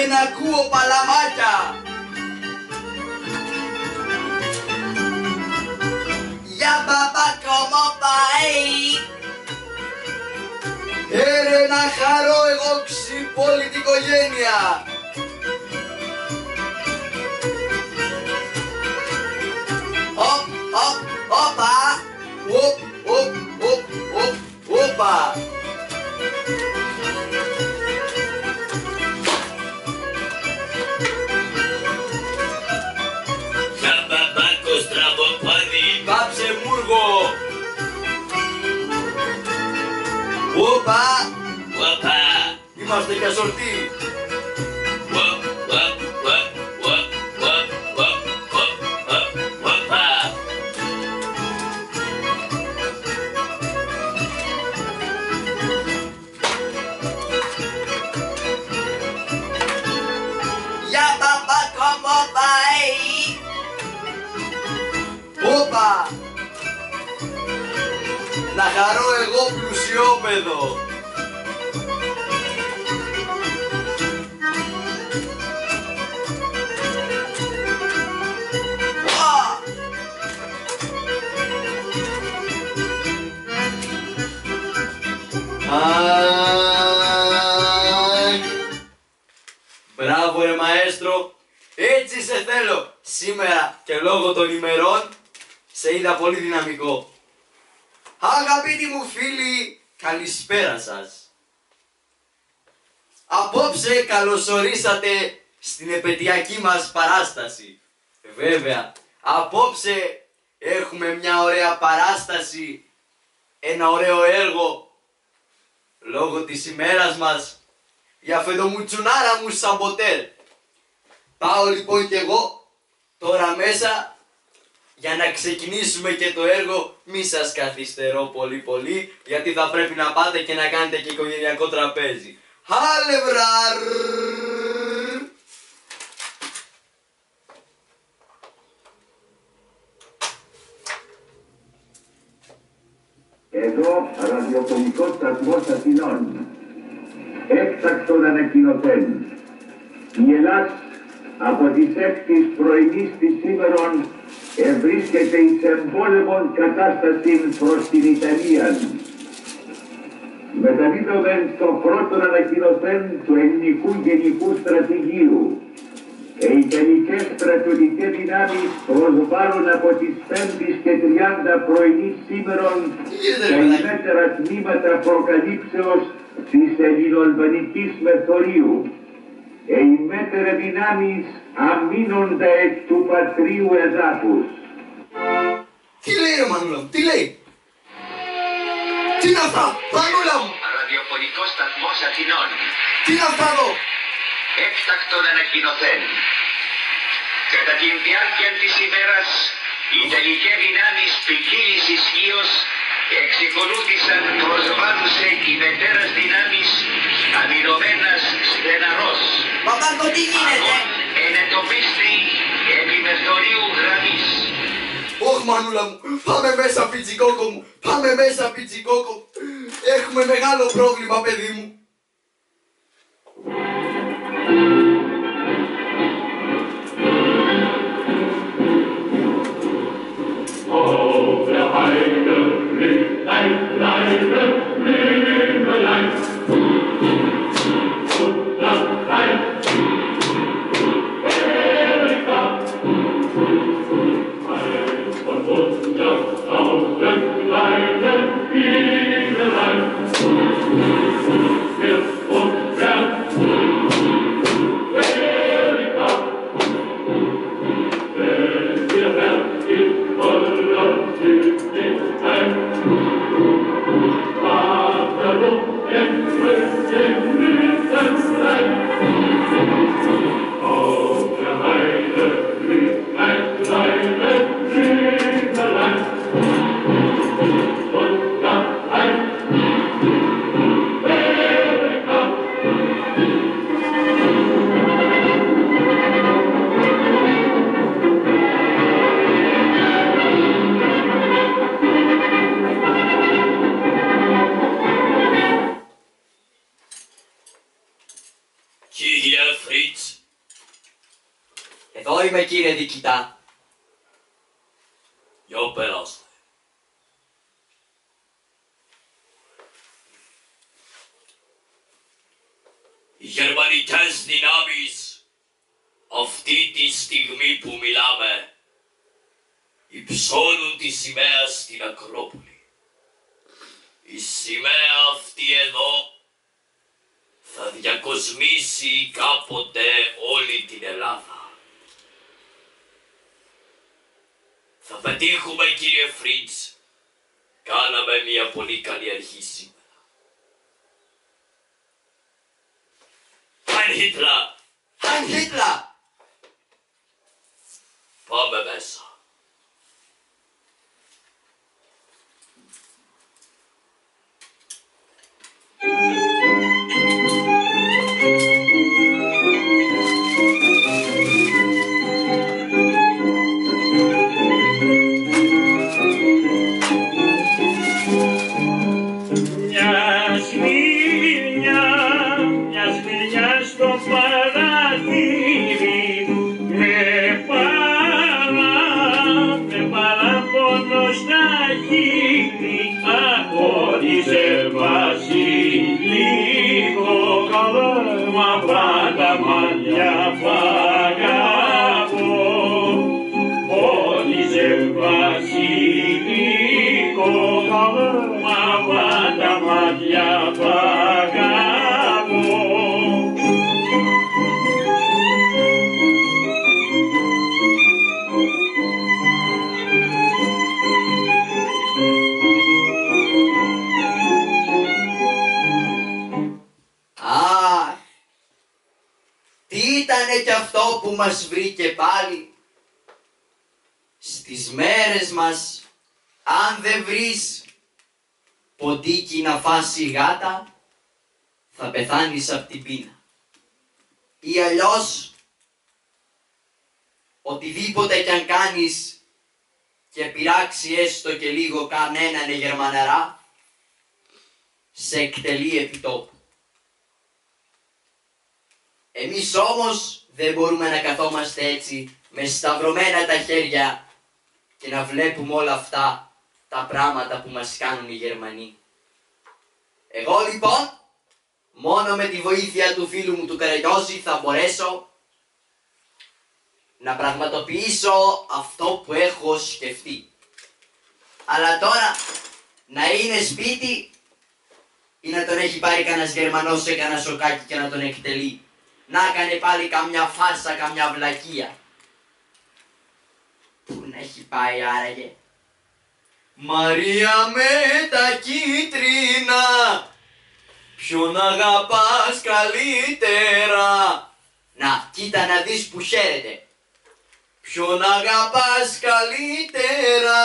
δεν ακούω παλαμάκια. Για μπαμπάκο μου πάει. Ρε να χαρώ εγώ ξυπόλη την οικογένεια. Όπα. Όπα. Μπαμπάκο στραβοπάδι. Κάψε μούργο. Όπα. Οπα. Είμαστε για σορτή. Για μπαμπάκο μου πάει. Όπα. Να χαρώ εγώ πλουσιόπεδο. Μπράβο ρε μαέστρο, έτσι σε θέλω. Σήμερα και λόγω των ημερών σε είδα πολύ δυναμικό. Αγαπητοί μου φίλοι, καλησπέρα σας. Απόψε καλωσορίσατε στην επαιτειακή μας παράσταση. Βέβαια, απόψε έχουμε μια ωραία παράσταση, ένα ωραίο έργο λόγω της ημέρας μας για φεδομουτσουνάρα μου Σαμποτέρ. Πάω λοιπόν κι εγώ τώρα μέσα για να ξεκινήσουμε και το έργο. Μη σας καθυστερώ πολύ γιατί θα πρέπει να πάτε και να κάνετε και οικογενειακό τραπέζι. Χάλευραρ! Εδώ ραδιοφωνικός σταθμός Αθηνών. Έκτακτον ανακοινωθέν. Η Ελλάς από τις 6 πρωινής της σήμερον ευρίσκεται εις εμπόλεμον κατάστασιν προς την Ιταλία. Μεταδίδομεν στο πρώτον ανακοινωθέν του ελληνικού γενικού στρατηγίου. Οι ιταλικές στρατιωτικές δυνάμεις προσβάλλουν από τις 5 και 30 πρωινής σήμερον τα ημέτερα τμήματα προκαλύψεως της ελληνοαλβανικής μεθορίου. Οι μέτερε δυνάμεις αμήνοντα εκ του πατρίου εδάφους. Τι λέει ρε Μανούλα μου, τι λέει? Τι είναι αυτά, Μανούλα μου? Ραδιοφωνικός σταθμός Αθηνών. Τι είναι αυτά εδώ? Έκτακτον ανακοινωθέν. Κατά την διάρκεια της ημέρας, οι ιταλικές δυνάμεις ποικίλης ισχύως εξεκολούθησαν προσβάλλουσε ημετέρας δυνάμεις αμυνωμένας στεναρός. Μπαμπάκο, τι γίνεται? Ενετοπίστη επί μεθορίου γραμμής. Ωχ Μανούλα μου, πάμε μέσα πιτσικόκο μου, πάμε μέσα πιτσικόκο. Έχουμε μεγάλο πρόβλημα παιδί μου. Φρίτς? Εδώ είμαι, κύριε διοικητά. Για περάστε. Οι γερμανικές δυνάμεις αυτή τη στιγμή που μιλάμε υψώνουν τη σημαία στην Ακρόπολη. Η σημαία αυτή εδώ θα διακοσμήσει κάποτε όλη την Ελλάδα. Θα πετύχουμε, κύριε Φρίτς. Κάναμε μια πολύ καλή αρχή σήμερα. Ein Hitler! Ein Hitler! Πάμε μέσα. Κι αυτό που μας βρήκε πάλι στις μέρες μας. Αν δεν βρεις ποντίκι να φάσει γάτα, θα πεθάνεις απ' την πείνα. Ή αλλιώς οτιδήποτε κι αν κάνεις και πειράξει έστω και λίγο κανέναν γερμαναρά, σε εκτελεί επί τόπου. Εμείς όμως δεν μπορούμε να καθόμαστε έτσι με σταυρωμένα τα χέρια και να βλέπουμε όλα αυτά τα πράγματα που μας κάνουν οι Γερμανοί. Εγώ λοιπόν, μόνο με τη βοήθεια του φίλου μου του Καραγιώζη θα μπορέσω να πραγματοποιήσω αυτό που έχω σκεφτεί. Αλλά τώρα να είναι σπίτι ή να τον έχει πάρει κανένας Γερμανός σε κανένα σοκάκι και να τον εκτελεί. Να έκανε πάλι καμιά φάρσα, καμιά βλακεία. Πού να έχει πάει άραγε? Μαρία με τα κίτρινα, ποιον αγαπάς καλύτερα? Να, κοίτα να δεις που χαίρεται. Ποιον αγαπάς καλύτερα?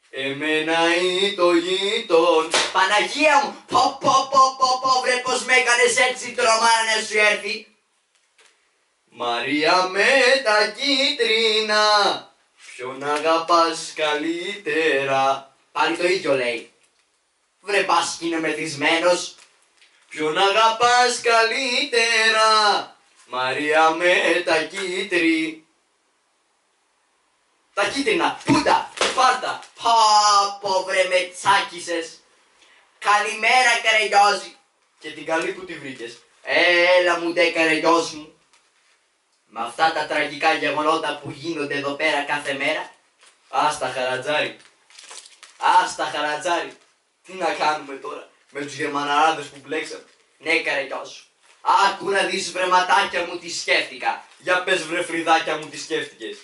Εμένα ή το γείτον? Παναγία μου, πω βρε πως με έκανες έτσι τρομάρα να σου έρθει. Μαρία με τα κίτρινα, ποιον αγαπάς καλύτερα? Πάλι το ίδιο λέει. Βρε πας κι είναι μεθυσμένος. Ποιον αγαπάς καλύτερα? Μαρία με τα κίτρινα. Τα κίτρινα, πούτα, πάρτα. Πω βρε με τσάκισες. Καλημέρα Καραγιώζη. Και την καλή που τη βρήκες. Έλα μου ντε Καραγιώζη μου. Με αυτά τα τραγικά γεγονότα που γίνονται εδώ πέρα κάθε μέρα. Άστα χαρατζάρι. Άστα χαρατζάρι. Τι να κάνουμε τώρα με τους γερμαναράδες που μπλέξαμε? Ναι Καραγιώζη. Άκου να δεις βρε ματάκια μου τι σκέφτηκα. Για πες βρε φρυδάκια μου τι σκέφτηκες.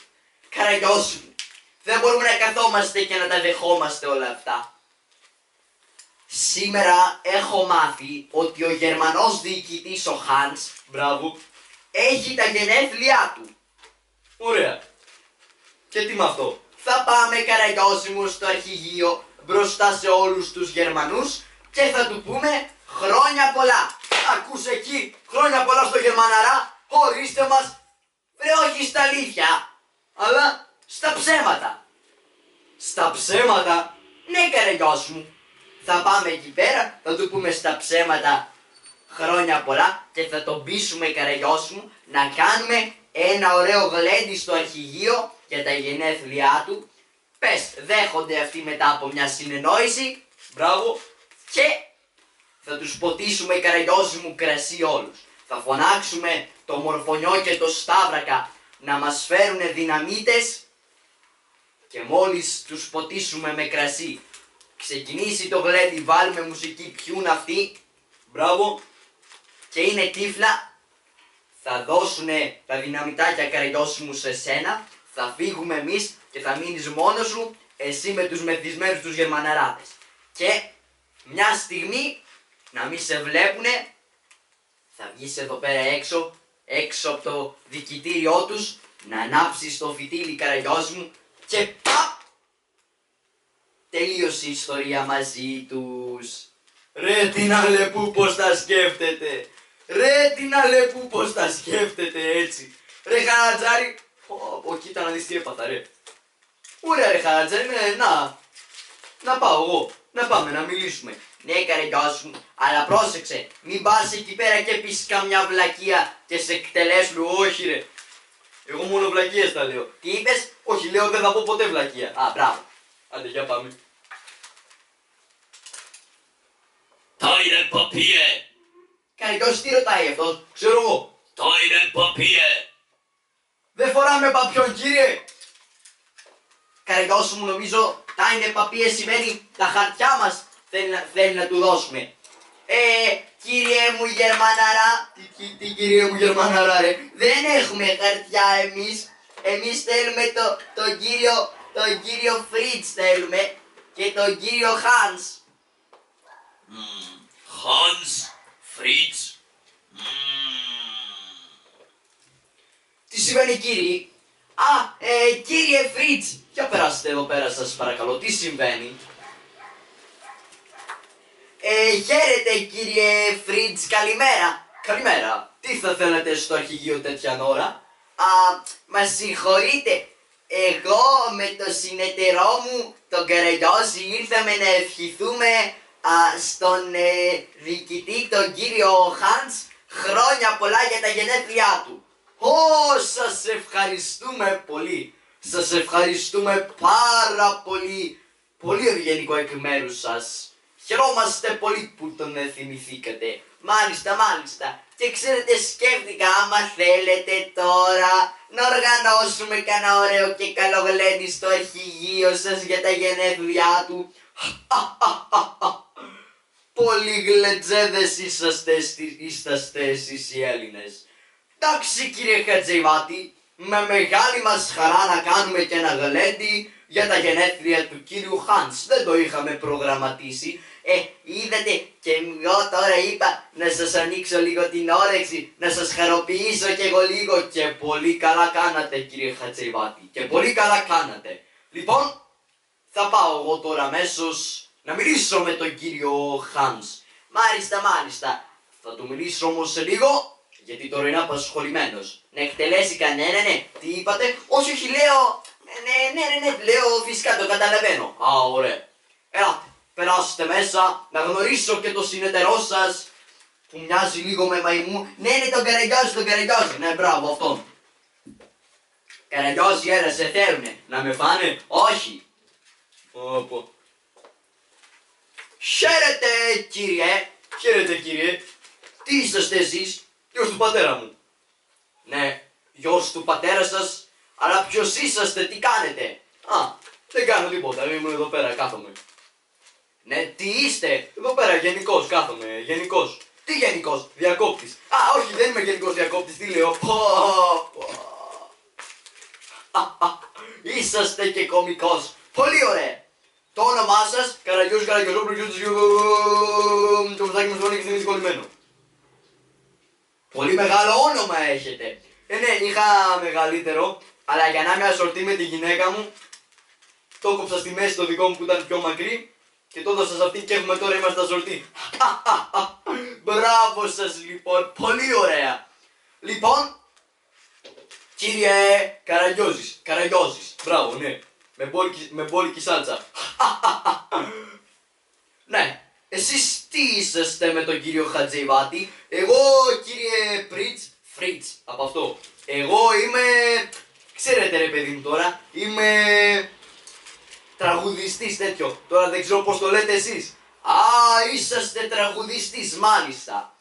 Καραγιώζη μου, δεν μπορούμε να καθόμαστε και να τα δεχόμαστε όλα αυτά. Σήμερα έχω μάθει ότι ο Γερμανός διοικητής ο Χάνς, μπράβο, έχει τα γενέθλιά του. Ωραία. Και τι με αυτό? Θα πάμε Καραγιώζη μου στο αρχηγείο μπροστά σε όλους τους Γερμανούς και θα του πούμε χρόνια πολλά. Ακούς εκεί, χρόνια πολλά στο Γερμαναρά, ορίστε μας. Βρε όχι στα αλήθεια, αλλά στα ψέματα. Στα ψέματα? Ναι Καραγιώζη μου. Θα πάμε εκεί πέρα, θα του πούμε στα ψέματα χρόνια πολλά και θα τον πείσουμε, Καραγιός μου, να κάνουμε ένα ωραίο γλέντι στο αρχηγείο για τα γενέθλιά του. Πες, δέχονται αυτοί μετά από μια συνεννόηση. Μπράβο. Και θα τους ποτίσουμε, Καραγιός μου, κρασί όλους. Θα φωνάξουμε το Μορφωνιό και το Σταύρακα να μας φέρουνε δυναμίτες και μόλις τους ποτίσουμε με κρασί, ξεκινήσει το γλέντι, βάλουμε μουσική, πιούν αυτοί. Μπράβο. Και είναι τύφλα. Θα δώσουνε τα δυναμητάκια, Καραγιός μου, σε σένα. Θα φύγουμε εμείς και θα μείνεις μόνος σου, εσύ με τους μεθυσμένους τους Γερμαναράτες. Και μια στιγμή, να μην σε βλέπουνε, θα βγεις εδώ πέρα έξω από το δικητήριό τους, να ανάψεις το φυτίλι, Καραγιός μου, και παπ! Τελείωσε η ιστορία μαζί τους. Ρε την Αλεπού πως τα σκέφτεται. Ρε την Αλεπού πως τα σκέφτεται έτσι. Ρε Χαρατζάρη, κοίτα να δεις τι έπαθα ρε. Ωραία ρε Χαρατζάρη, να πάω εγώ, να πάμε να μιλήσουμε. Ναι, Καραγιός μου, αλλά πρόσεξε, μην πας εκεί πέρα και πεις καμιά βλακεία και σε εκτελέσουν. Όχι ρε, εγώ μόνο βλακίες τα λέω. Τι είπες? Όχι, λέω δεν θα πω ποτέ βλακεία. Α, μπράβο. Άντε, για πάμε. Deine Papier! Καραγιός, τι ρωτάει αυτός? Ξέρω εγώ. Deine Papier! Δεν φοράμε παπιόν, κύριε. Καραγιός μου, νομίζω deine Papier σημαίνει τα χαρτιά μας θέλει να του δώσουμε. Κύριε μου Γερμαναρά, τι κύριε μου Γερμαναρά ρε, δεν έχουμε χαρτιά εμείς. Εμείς θέλουμε τον κύριο Φρίτς θέλουμε και τον κύριο Χάνς. Hans, Fritz. Τι σημαίνει κύριε? Κύριε Φρίτς, για περάστε εδώ πέρα σας παρακαλώ, τι συμβαίνει? Χαίρετε κύριε Φρίτς, καλημέρα. Καλημέρα, τι θα θέλετε στο αρχηγείο τέτοια ώρα? Μας συγχωρείτε, εγώ με το συνεταιρό μου, τον Καραγιώση, ήρθαμε να ευχηθούμε στον διοικητή, τον κύριο Χάνς, χρόνια πολλά για τα γενέθλιά του. Σας ευχαριστούμε πολύ. Σας ευχαριστούμε πάρα πολύ. Πολύ ευγενικό εκ μέρους σας. Χαιρόμαστε πολύ που τον θυμηθήκατε. Μάλιστα, μάλιστα. Και ξέρετε, σκέφτηκα άμα θέλετε τώρα να οργανώσουμε κανένα ωραίο και καλό γλέντι στο αρχηγείο σας για τα γενέθλιά του. Πολύ γλεντζέδες είσαστε εσείς οι Έλληνες. Εντάξει κύριε Χατζηβάτη, με μεγάλη μας χαρά να κάνουμε και ένα γλέντι για τα γενέθλια του κύριου Χάνς. Δεν το είχαμε προγραμματίσει. Είδατε και εγώ τώρα είπα να σας ανοίξω λίγο την όρεξη, να σας χαροποιήσω κι εγώ λίγο και πολύ καλά κάνατε κύριε Χατζηβάτη. Και πολύ καλά κάνατε. Λοιπόν, θα πάω εγώ τώρα αμέσως να μιλήσω με τον κύριο Χάνς. Μάλιστα, μάλιστα. Θα του μιλήσω όμως σε λίγο, γιατί τώρα είναι απασχολημένος. Να εκτελέσει κανένα, ναι. Τι είπατε? Όχι, όχι, λέω. Ναι, λέω φυσικά, το καταλαβαίνω. Ωραία. Ελάτε, περάστε μέσα, να γνωρίσω και το συνεταιρό σας, που μοιάζει λίγο με μαϊμού. Ναι, τον Καραγιώση. Ναι, μπράβο, αυτόν. Καραγιώση, έλα, σε θέρουνε. Να με φάνε? Όχι. Χαίρετε κύριε. Τι είσαστε εσείς? Γιος του πατέρα μου. Ναι, γιος του πατέρα σας, αλλά ποιος είσαστε, τι κάνετε? Δεν κάνω τίποτα, ήμουν εδώ πέρα, κάθομαι. Ναι, τι είστε? Εδώ πέρα γενικός, κάθομαι, γενικός. Τι γενικός? Διακόπτης. Όχι, δεν είμαι γενικός διακόπτης, τι λέω? Είσαστε και κωμικός. Πολύ ωραία. Το όνομά σας, Καραγιώση Καραγιώζόπουλος, το μουστάκι μου είναι και δυσκολημένο. Πολύ μεγάλο όνομα έχετε. Ναι, είχα μεγαλύτερο, αλλά για να είμαι ασορτή με τη γυναίκα μου, το κόψα στη μέση το δικό μου που ήταν πιο μακρύ και το έδωσα σε αυτή και έχουμε τώρα είμαστε ασορτή. Μπράβο σας λοιπόν, πολύ ωραία. Λοιπόν, κύριε Καραγιώζης, μπράβο, ναι. Με μπόλικη σάλτσα. Ναι, εσείς Τι είσαστε με τον κύριο Χατζηβάτη? Εγώ, κύριε Φρίτς, από αυτό. Εγώ είμαι, ξέρετε ρε παιδί μου τώρα, είμαι τραγουδιστής τέτοιο. Τώρα δεν ξέρω πώς το λέτε εσείς. Α, είσαστε τραγουδιστής, μάλιστα.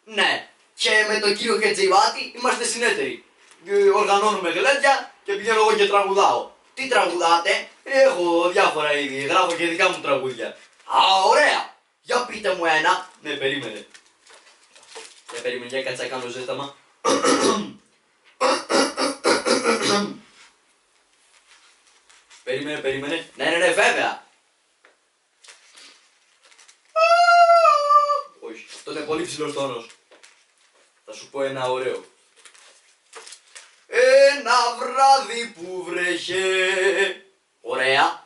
Ναι, και με τον κύριο Χατζηβάτη είμαστε συνέτεροι. Οργανώνουμε γλέντια και πηγαίνω εγώ και τραγουδάω. Τι τραγουδάτε? Έχω διάφορα είδη, γράφω και δικά μου τραγούδια. Α, ωραία! Για πείτε μου ένα. Ναι, περίμενε. Για κάτσα να κάνω ζέσταμα. Περίμενε. Ναι, βέβαια. Όχι, αυτό είναι πολύ ψηλός τόνος. Θα σου πω ένα ωραίο. Ένα βράδυ που βρέχε. Ωραία.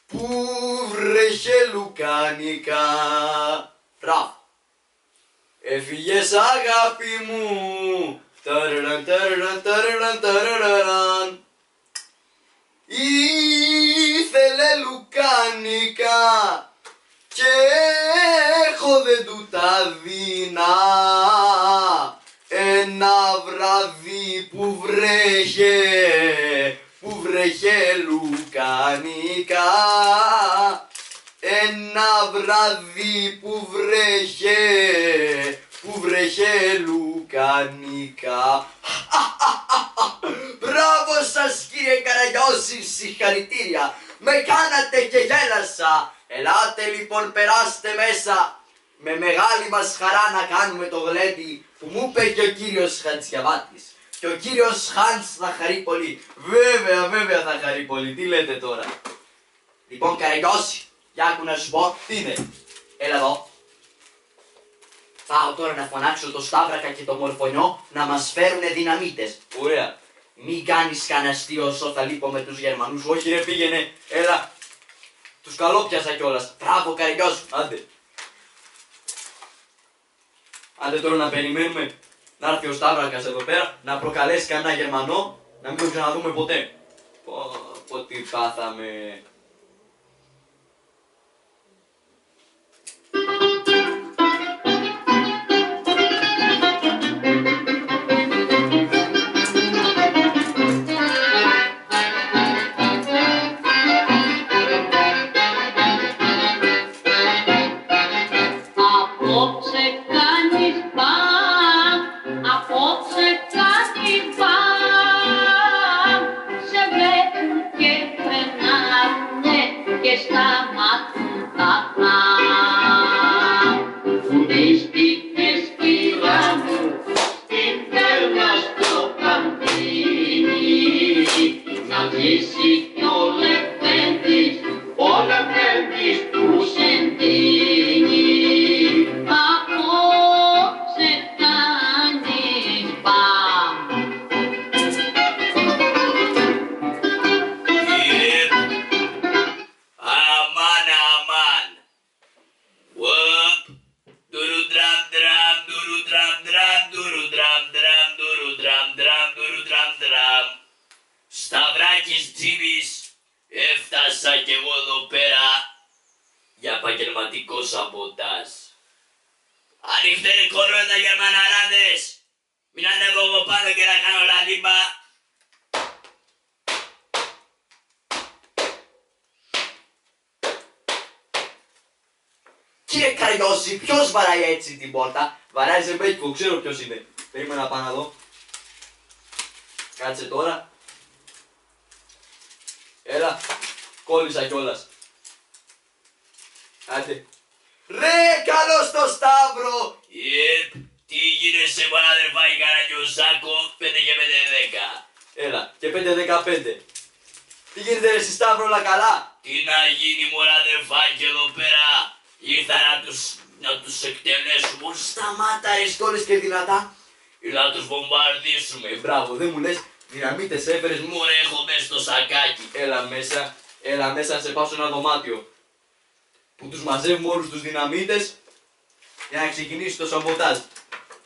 Που βρέχε λουκάνικα. Μπράβο. Έφυγες αγάπη μου. Ταραραν. Ήθελε λουκάνικα και έχω δεν του τα δίνα. Ένα βράδυ που βρέχε λουκάνικα. Ένα βράδυ που βρέχε λουκάνικα. Μπράβο σας κύριε Καραγιώση, συγχαρητήρια. Με κάνατε και γέλασα. Ελάτε λοιπόν, περάστε μέσα. Με μεγάλη μας χαρά να κάνουμε το γλέντι που μου είπε και ο κύριος Χατζιαβάτης. Και ο κύριος Χάνς θα χαρεί πολύ. Βέβαια θα χαρεί πολύ. Τι λέτε τώρα? Λοιπόν Καραγιώση, για άκου να σου πω. Τι είναι? Έλα εδώ. Πάω τώρα να φωνάξω το Σταύρακα και το Μορφωνιό να μας φέρουνε δυναμίτες. Ωραία. Μην κάνεις κανένα αστείο όσο θα λείπω με τους Γερμανούς. Όχι ρε, πήγαινε. Έλα. Τους καλόπιασα κιόλας. Μπράβο Καραγιώση. Άντε τώρα να περιμένουμε να έρθει ο Σταύρακας εδώ πέρα να προκαλέσει κανένα Γερμανό να μην το ξαναδούμε ποτέ. Πω τι πάθαμε. Σταυράκης Τζίμης, έφτασα κι εγώ εδώ πέρα για επαγγελματικό σαμποτάζ. Ανοίχτε ρε κορώνα Γερμαναράδες, μην ανέβω εγώ πάνω και να κάνω λαλίμπα. Κύριε Καραγιώση, ποιος βαράει έτσι την πόρτα? Βαράει ζεμπέκικο, ξέρω ποιος είναι. Περίμενα να πάω να δω. Κάτσε τώρα. Έλα, κόλλησα κιόλας. Άντε. Ρε, καλώς το Σταύρο! Τι γίνεσαι παραδερφάκι Καραγιωσάκο, 5 και 5-10. Έλα, και 5-15. Τι γίνεται ρε εσύ Σταύρο, όλα καλά? Τι να γίνει μωρά αδερφάκι εδώ πέρα, ήρθα να τους εκτελέσουμε. Σταμάτα ρε σκόλες και δυνατά. Ήρθα να τους βομβαρδίσουμε. Μπράβο, δεν μου λες δυναμίτες έφερες μου. Μωρέ έχω μέσα στο σακάκι. Έλα μέσα να σε πάω σε ένα δωμάτιο που τους μαζεύουμε όλους τους δυναμίτες για να ξεκινήσει το σαμποτάζ.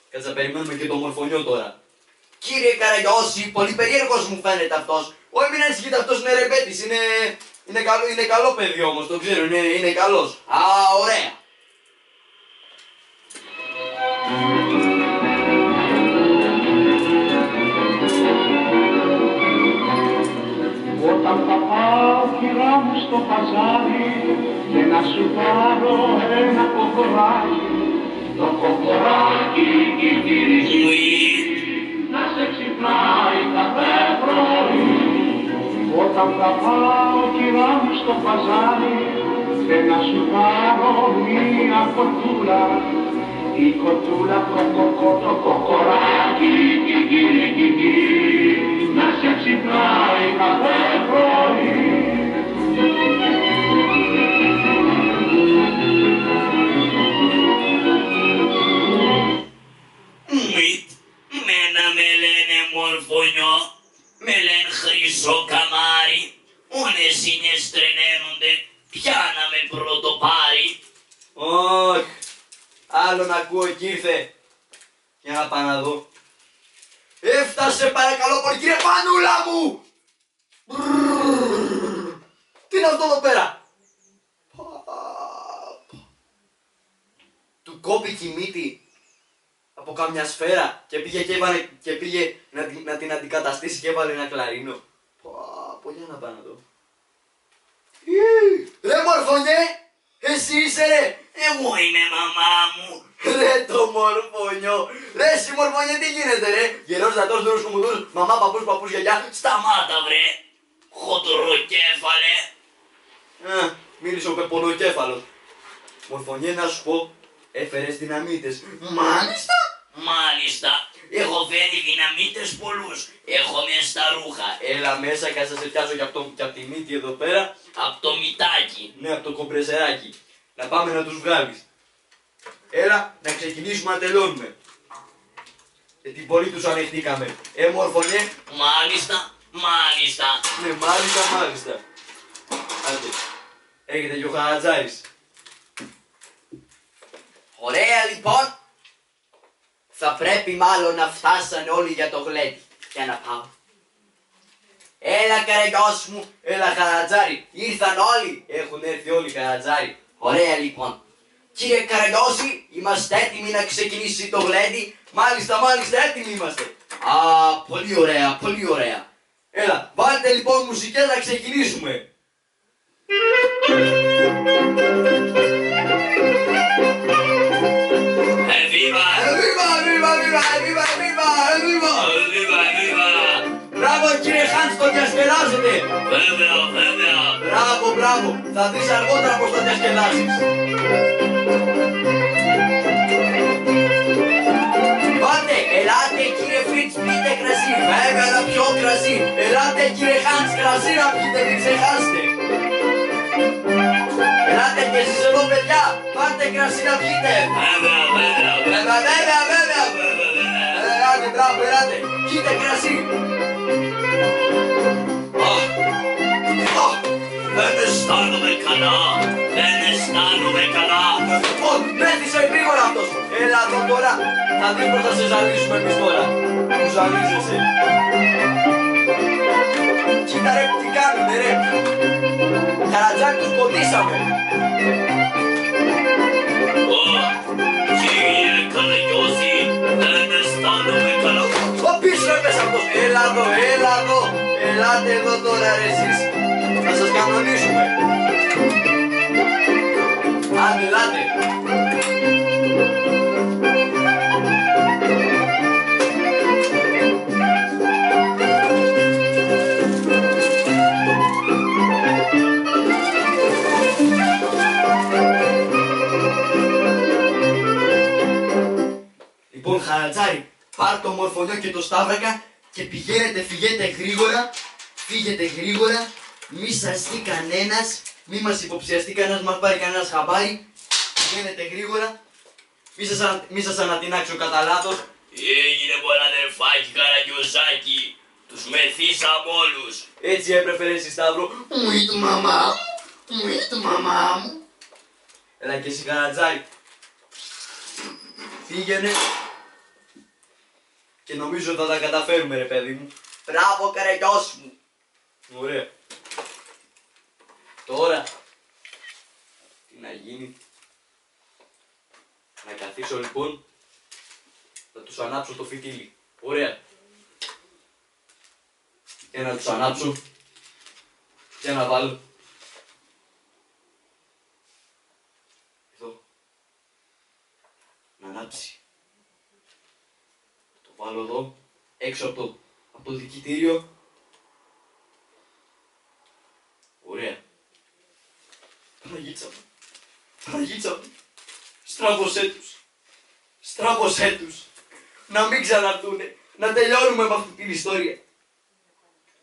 Κάτσε να περιμένουμε και το Μορφωνιό τώρα. Κύριε Καραγιώση, πολύ περίεργος μου φαίνεται αυτός. Όχι μην ανησυχείτε, αυτός είναι ρεμπέτης, είναι καλό παιδί όμως, το ξέρω, είναι καλός. Α, ωραία. Όταν θα πάω κυρά μου στο παζάρι και να σου πάρω ένα κοκοράκι, το κοκοράκι να σε ξυπνάει κάθε πρωί. Όταν θα πάω κυρά μου στο παζάρι και να σου πάρω μία κοτούλα, η κοτούλα το κοκοράκι να σε ξυπνάει κάθε πρωί. Μένα με λένε μορφωνιό, με λένε χρυσό καμάρι, όνες είναι στρεναίνονται, πια να με πρωτοπάρει. Όχι, άλλον ακούω κι ήρθε. Για να πάω να δω. Έφτασε παρακαλώ πολύ κύριε Πανούλα μου! Τι είναι αυτό εδώ πέρα? Του κόπηκε η μύτη από κάμια σφαίρα και πήγε να την αντικαταστήσει και έβαλε ένα κλαρίνο. Για να πάω να δω. Ρε μορφωνιέ! Εσύ είσαι ρε! Εγώ είμαι μαμά μου. Ρε το μορφωνιό! Ρε εσύ μορφωνιέ τι γίνεται ρε! Γερός δατός δούρους κουμουδούρους, μαμά παππούς γιαγιά. Σταμάτα βρε, χοντροκέφαλε. Μίλησε ο πεπονοκέφαλος. Μορφωνιέ να σου πω, έφερες δυναμίτες. Μάλιστα! Μάλιστα, έχω φέρει δυναμίτες πολλούς. Έχω μες στα ρούχα. Έλα μέσα και θα σε πιάσω και από τη μύτη εδώ πέρα. Απ' το μητάκι. Ναι, από το κομπρεσεράκι. Να πάμε να τους βγάλεις. Έλα, να ξεκινήσουμε να τελειώνουμε. Γιατί πολύ τους ανεχτήκαμε. Μορφωνιέ. Μάλιστα, μάλιστα. Ναι, μάλιστα. Άντε. Έχετε και ο Χαρατζάρης. Ωραία λοιπόν. Θα πρέπει μάλλον να φτάσανε όλοι για το γλέντι. Για να πάω. Έλα καραγκιός μου. Έλα Χαρατζάρη. Ήρθαν όλοι. Έχουν έρθει όλοι Χαρατζάρη. Ωραία λοιπόν. Κύριε Καραγκιόση, είμαστε έτοιμοι να ξεκινήσει το γλέντι. Μάλιστα, έτοιμοι είμαστε. Πολύ ωραία, πολύ ωραία. Έλα, βάλτε λοιπόν μουσικές να ξεκινήσουμε. Μπράβο κύριε Χάντς, το διασκεδάζετε. Βέβαια. Μπράβο. Θα δεις αργότερα πως το διασκεδάζεις. Πάτε, ελάτε κύριε Φρίτς, πείτε κρασί. Βέβαια να πιω κρασί. Ελάτε κύριε Χάντς, κρασί να πιείτε, μην ξεχάσετε. Ελάτε και εσείς εδώ παιδιά, πάρτε κρασί να πιείτε. Βέβαια. Ελάτε, μπράβο, ελάτε. Πιείτε κρασί. Δεν αισθάνομαι καλά. Μέθησε γρήγορα αυτός. Έλα εδώ τώρα. Θα δεις πως θα σε ζαλίσουμε εμείς τώρα. Που ζαλίζεσαι. Κοίτα ρε τι κάνουνε ρε. Καρατζάκη τους ποντίσαμε. Κύριε Καραγκιόση, δεν αισθάνομαι καλά. Πίσω ρε πες αυτός. Έλα εδώ. Ελάτε εδώ τώρα ρε εσείς. Θα σας κανονίσουμε. Άντε, ελάτε. Λοιπόν, Χαρατζάρη, πάρ' το μορφωνιό και το σταύρακα και φύγετε γρήγορα, μη σας δει κανένας, μη μας υποψιαστεί κανένας, μας πάρει κανένας χαμπάρι, πηγαίνετε γρήγορα, μη σας ανατινάξει ο κατά λάθος. Έγινε πολλά αδερφάκι Καραγκιόζάκι. Τους μεθύσαμε όλους. Έτσι έπρεπε ρε εσύ Σταύρο. Μου ή του μαμά μου. Έλα και εσύ Καρατζάρη. Πήγαινε. Και νομίζω θα τα καταφέρουμε ρε παιδί μου. Μπράβο Καραγκιός μου. Ωραία. Τώρα. Τι να γίνει. Να καθίσω λοιπόν. Θα τους ανάψω το φιτίλι. Ωραία. Και να τους ανάψω. Και να βάλω. Εδώ. Να ανάψει. Το βάλω εδώ. Έξω από το δικητήριο. Ωραία. Παναγίτσα μου. Παναγίτσα μου. Στράβωσέ τους. Στράβωσέ τους. Να μην ξαναρθούνε. Να τελειώνουμε με αυτή την ιστορία.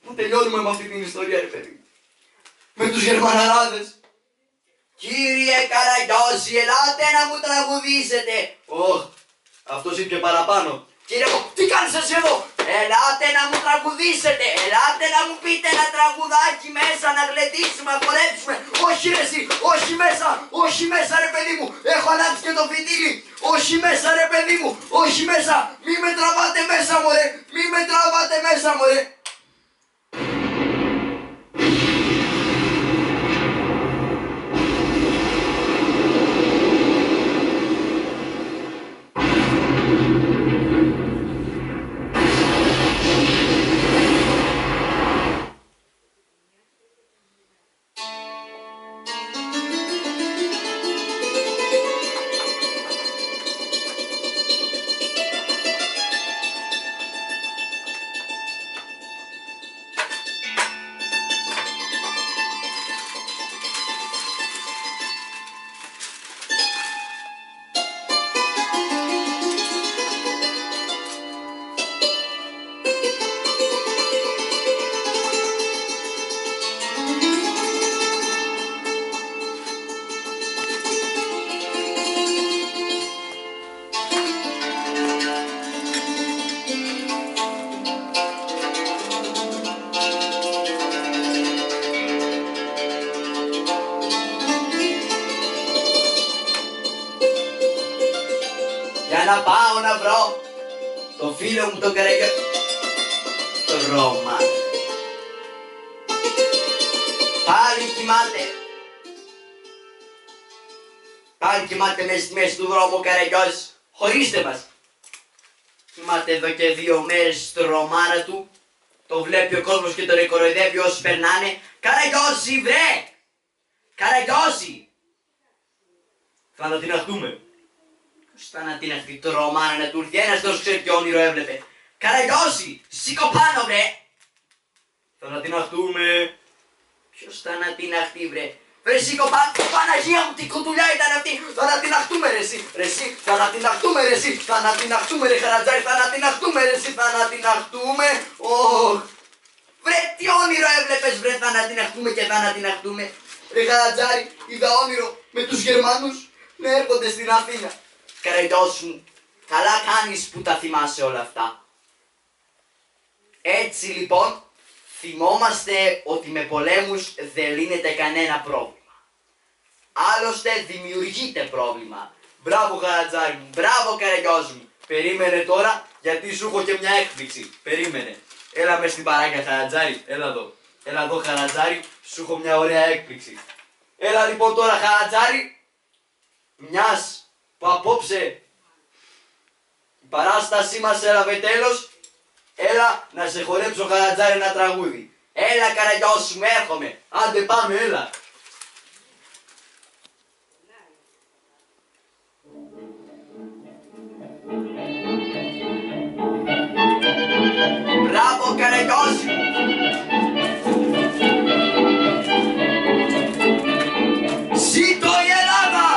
Να τελειώνουμε με αυτή την ιστορία, ρε παιδί. Με τους Γερμαναράδες. Κύριε Καραγκιόζη, ελάτε να μου τραγουδήσετε. Ωχ, αυτός είπε παραπάνω. Κύριε μου, τι κάνεις εσύ εδώ? Ελάτε να μου τραγουδήσετε. Ελάτε να μου πείτε ένα τραγουδάκι μέσα, να γλεντήσουμε, να χορέψουμε. Όχι ρε εσύ, όχι μέσα, όχι μέσα ρε παιδί μου. Έχω ανάψει και το φιτίλι. Όχι μέσα ρε παιδί μου, όχι μέσα. Μη με τραβάτε μέσα μωρέ, μη με τραβάτε μέσα μωρέ. Για να πάω να βρω το φίλο μου τον Καραγκιόζη. Το Ρώμα. Πάλι κοιμάται. Πάλι κοιμάται μέσα στη μέση του δρόμου ο Καραγκιόζης. Χωρίστε μας. Κοιμάται εδώ και 2 μέρες στο Ρωμάρα του. Το βλέπει ο κόσμος και τον κοροϊδεύει όσοι περνάνε. Καραγκιόζη βρε! Καραγκιόζη! Θα ανατιναχτούμε. Πώς θα ανατιναχτεί το Ρωμάρα να του έρθει? Ένας τόσο ξέρει ποιο όνειρο έβλεπε. Καραγκιόζη! Σήκω πάνω βρε! Θα ανατιναχτούμε. Ποιος θα ανατιναχτεί βρε? Βρε σήκω πάνω, Παναγία μου τι κουτουλιά ήταν αυτή! Θα ανατιναχτούμε ρε εσύ! Ρε εσύ! Θα ανατιναχτούμε ρε εσύ! Θα ανατιναχτούμε ρε Χαρατζάρη! Θα ανατιναχτούμε ρε εσύ! Θα ανατιναχτούμε! Ωχ! Βρε τι όνειρο έβλεπες βρε? Θα ανατιναχτούμε και θα ανατιναχτούμε! Ρε Χαρατζάρη, είδα όνειρο με τους Γερμανούς να έρχονται στην Αθήνα. Καραγκιόζη μου, καλά κάνεις που τα θυμάσαι όλα αυτά. Έτσι λοιπόν, θυμόμαστε ότι με πολέμους δεν λύνεται κανένα πρόβλημα. Άλλωστε δημιουργείται πρόβλημα. Μπράβο Χαρατζάρη μου, μπράβο Καραγκιόζη μου. Περίμενε τώρα γιατί σου έχω και μια έκπληξη. Περίμενε. Έλα μες στην παράγκα Χαρατζάρη, έλα εδώ. Έλα εδώ Χαρατζάρη, σου έχω μια ωραία έκπληξη. Έλα λοιπόν τώρα Χαρατζάρη, μιας που απόψε η παράστασή μας έλαβε τέλος, έλα να σε χορέψω Χαρατζάρη ένα τραγούδι. Έλα Καραγκιόζη μου, έρχομαι. Άντε πάμε, έλα. Μπράβο Καραγκιόζη μου. Ζήτω η Ελλάδα!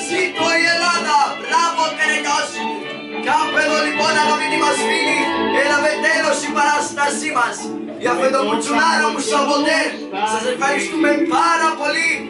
Ζήτω η Ελλάδα! Μπράβο Καραγκιόζη μου. Κάπου εδώ λοιπόν αγαπητοί μας φίλοι, έλαβε τέλος η παράστασή μας. Για αυτό το μουτσουλάρο μου Σαββοτέ, σας ευχαριστούμε πάρα πολύ